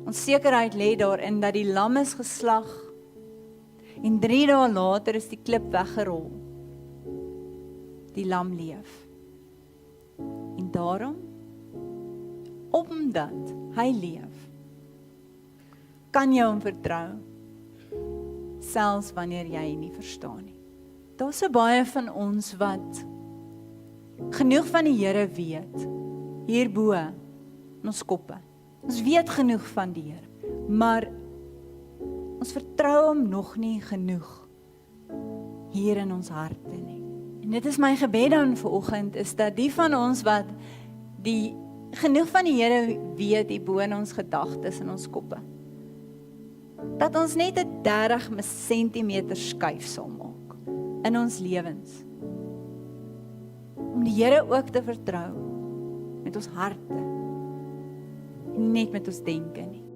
Ons sekerheid lê daarin dat die lam is geslag en 3 dae later is die klip weggerol. Die lam leef. En daarom, omdat hy leef, kan jy hom vertrou, selfs wanneer jy nie verstaan nie. Daar's so baie van ons wat genoeg van die Here weet, hierbo in ons koppe. Ons weet genoeg van die Here, maar ons vertrou hom nog nie genoeg hier in ons harte nie. En dit is my gebed dan vanoggend, is dat die van ons wat die genoeg van die Here weet, die bo in ons gedagtes in ons koppe, dat ons net 'n 30 sentimeter skuif sal maak in ons lewens, om die Here ook te vertrou met ons harte, en nie net met ons denke nie.